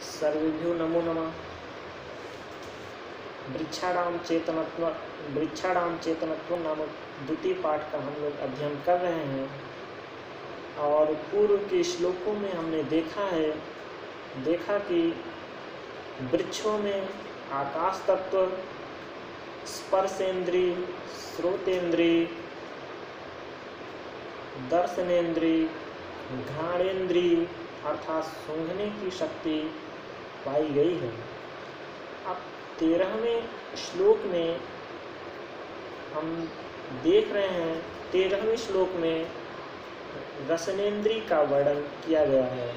सर्वेभ्यो नमो नमः। वृक्षाणाम चेतनत्व नामक द्वितीय पाठ का हम लोग अध्ययन कर रहे हैं और पूर्व के श्लोकों में हमने देखा कि वृक्षों में आकाश तत्व, स्पर्शेंद्रिय, श्रोतेंद्रिय, दर्शनेंद्रिय, घ्राणेंद्रिय अर्थात सूंघने की शक्ति पाई गई है। अब 13वें श्लोक में हम देख रहे हैं, 13वें श्लोक में रसनेंद्रिय का वर्णन किया गया है।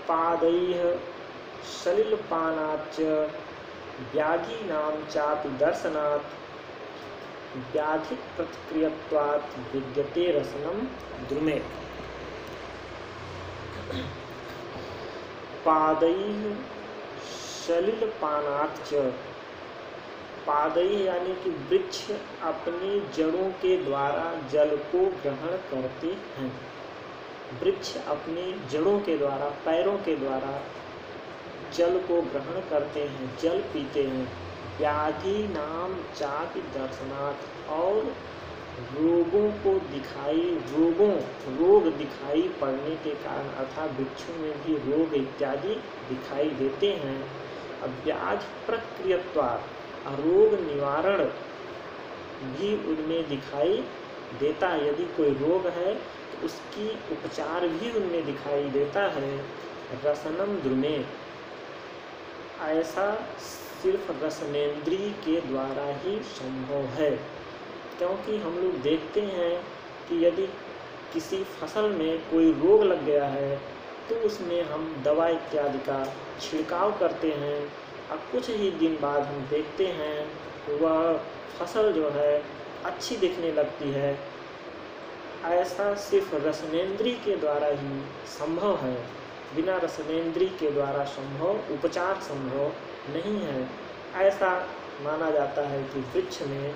पादैः सलिलपानाच्च व्याधीनां चापि दर्शनात् व्याधि प्रतिक्रियत्वात् विद्यते रसनं द्रुमे। पादैः सलिलपानाच्च, पादैः यानी कि वृक्ष अपनी जड़ों के द्वारा जल को ग्रहण करते हैं। वृक्ष अपनी जड़ों के द्वारा, पैरों के द्वारा जल को ग्रहण करते हैं, जल पीते हैं। व्याधि नाम चापि दर्शनात्, और रोगों को रोग दिखाई पड़ने के कारण अर्थात वृक्षों में भी रोग इत्यादि दिखाई देते हैं। व्याधि प्रतिक्रियत्वात्, रोग निवारण भी उनमें दिखाई देता है। यदि कोई रोग है तो उसकी उपचार भी उनमें दिखाई देता है। रसनम द्रुमे, ऐसा सिर्फ रसनेंद्रिय के द्वारा ही संभव है, क्योंकि हम लोग देखते हैं कि यदि किसी फसल में कोई रोग लग गया है तो उसमें हम दवा इत्यादि का छिड़काव करते हैं और कुछ ही दिन बाद हम देखते हैं कि वह फसल जो है अच्छी दिखने लगती है। ऐसा सिर्फ रसनेंद्रिय के द्वारा ही संभव है, बिना रसनेंद्रिय के द्वारा उपचार संभव नहीं है। ऐसा माना जाता है कि वृक्ष में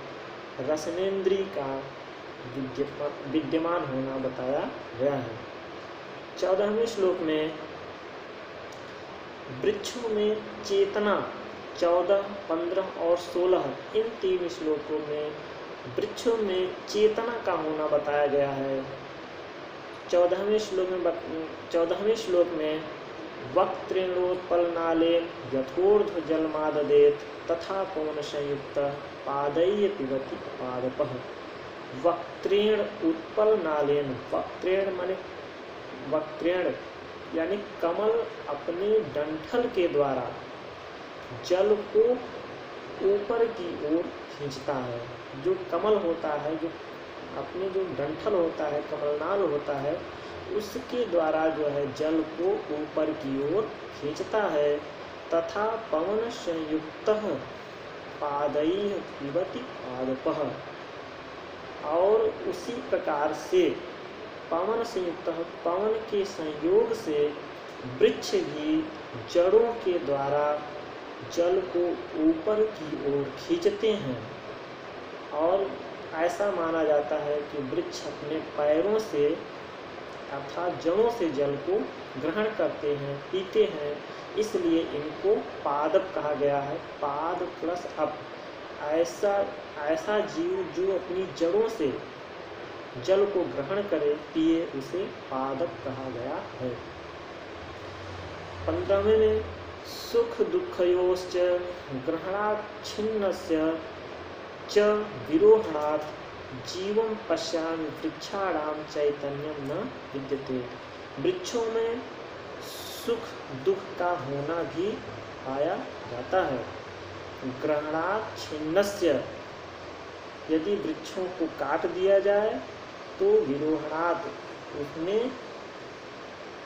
रसनेंद्रिय का विद्यमान होना बताया गया है। 14वें श्लोक में वृक्षों में चेतना, 14, 15 और 16 इन 3 श्लोकों में वृक्षों में चेतना का होना बताया गया है। 14वें श्लोक में वक्त्रेणोत्पलनालेन यथोर्ध्व जलमाददेत तथा पवन संयुक्त पादैः पिबति पादपः। वक्त्रेण उत्पलनालेन, वक्त्रेण माने वक्त्रेण यानी कमल अपने डंठल के द्वारा जल को ऊपर की ओर खींचता है। जो कमल होता है, जो अपने जो डंठल होता है, कमलनाल होता है, उसके द्वारा जो है जल को ऊपर की ओर खींचता है। तथा पवन संयुक्त पादैः पिबति पादपः, और उसी प्रकार से पवन संयुक्त, पवन के संयोग से वृक्ष भी जड़ों के द्वारा जल को ऊपर की ओर खींचते हैं। और ऐसा माना जाता है कि वृक्ष अपने पैरों से अर्थात जड़ों से जल को ग्रहण करते हैं, पीते हैं, इसलिए इनको पादप कहा गया है। पाद प्लस अप, ऐसा जीव जो अपनी जड़ों से जल को ग्रहण करे, पिए, उसे पादप कहा गया है। 15वें में सुख दुःखयोश्च ग्रहणाच्छिन्नस्य च विरोहणात् जीवं पश्यामि वृक्षाणाम चैतन्यम न विद्यते। वृक्षों में सुख दुख का होना भी पाया जाता है। ग्रहणाच्छिन्नस्य, यदि वृक्षों को काट दिया जाए तो विरोहणात्, उसमें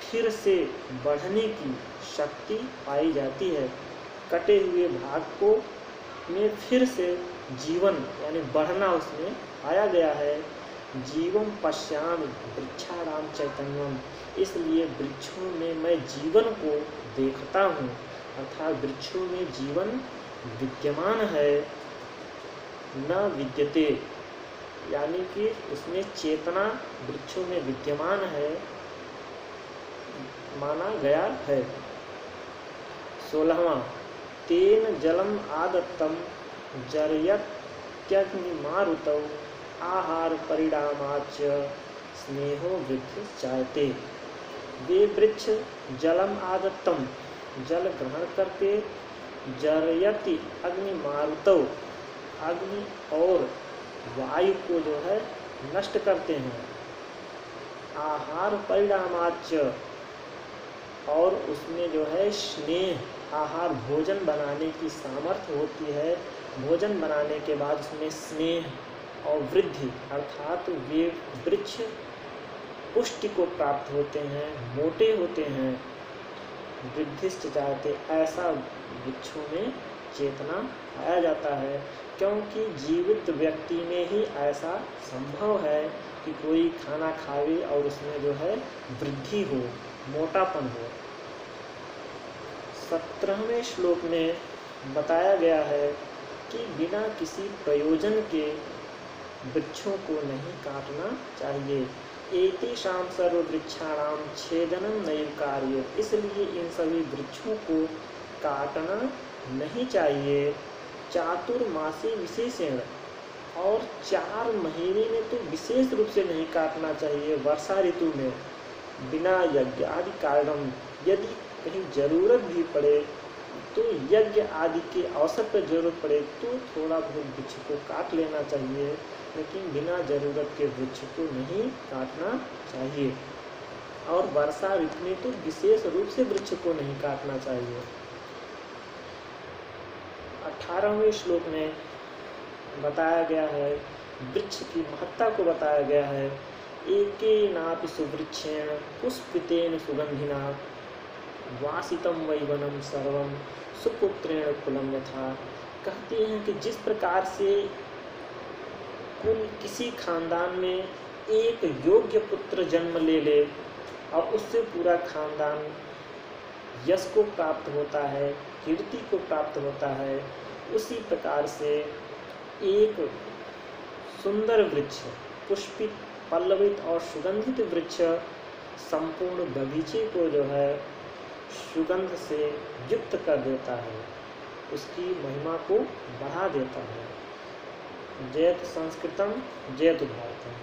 फिर से बढ़ने की शक्ति पाई जाती है। कटे हुए भाग को में फिर से जीवन यानी बढ़ना उसमें पाया गया है। जीवम पश्यामि वृक्षाणाम चैतन्यम, इसलिए वृक्षों में मैं जीवन को देखता हूँ, अर्थात वृक्षों में जीवन विद्यमान है। न विद्यते, यानी कि उसमें चेतना वृक्षों में विद्यमान है, माना गया है। 16वां तेन जलम आदत्तम जरयत्यग्निमारुतौ आहार परिणामाच स्नेहो वृद्धि चाहते। वे वृक्ष जलम आदत्तम जल ग्रहण करके जरयति अग्निमारुतौ अग्नि और वायु को जो है नष्ट करते हैं। आहार परिणामाच और उसमें जो है स्नेह आहार भोजन बनाने की सामर्थ्य होती है। भोजन बनाने के बाद उसमें स्नेह और वृद्धि अर्थात वे वृक्ष पुष्टि को प्राप्त होते हैं, मोटे होते हैं। वृद्धिष्ट चाहते ऐसा वृक्षों में चेतना पाया जाता है, क्योंकि जीवित व्यक्ति में ही ऐसा संभव है कि कोई खाना खावे और उसमें जो है वृद्धि हो, मोटापन हो। 17वें श्लोक में बताया गया है कि बिना किसी प्रयोजन के वृक्षों को नहीं काटना चाहिए। एतेषां सर्ववृक्षाणां छेदनं नैव कार्य, इसलिए इन सभी वृक्षों को काटना नहीं चाहिए। चातुर्मासी विशेषण, और 4 महीने में तो विशेष रूप से नहीं काटना चाहिए। वर्षा ऋतु में बिना यज्ञ आदि कारणम, यदि कहीं जरूरत भी पड़े तो यज्ञ आदि के अवसर पर जरूरत पड़े तो थोड़ा बहुत वृक्ष को काट लेना चाहिए, लेकिन बिना जरूरत के वृक्ष को नहीं काटना चाहिए। और वर्षा ऋतु में तो विशेष रूप से वृक्ष को नहीं काटना चाहिए। 18वें श्लोक में बताया गया है, वृक्ष की महत्ता को बताया गया है। एकेनापि सुवृक्षेण पुष्पितेन सुगंधिना वासितम वै वनम सर्वम सुपुत्रेण कुलम यथा। कहते हैं कि जिस प्रकार से कुल किसी खानदान में एक योग्य पुत्र जन्म ले ले और उससे पूरा खानदान यश को प्राप्त होता है, कीर्ति को प्राप्त होता है, उसी प्रकार से एक सुंदर वृक्ष, पुष्पित, पल्लवित और सुगंधित वृक्ष संपूर्ण बगीचे को जो है सुगंध से युक्त कर देता है, उसकी महिमा को बढ़ा देता है। जयतु संस्कृतम जयतु भारतम।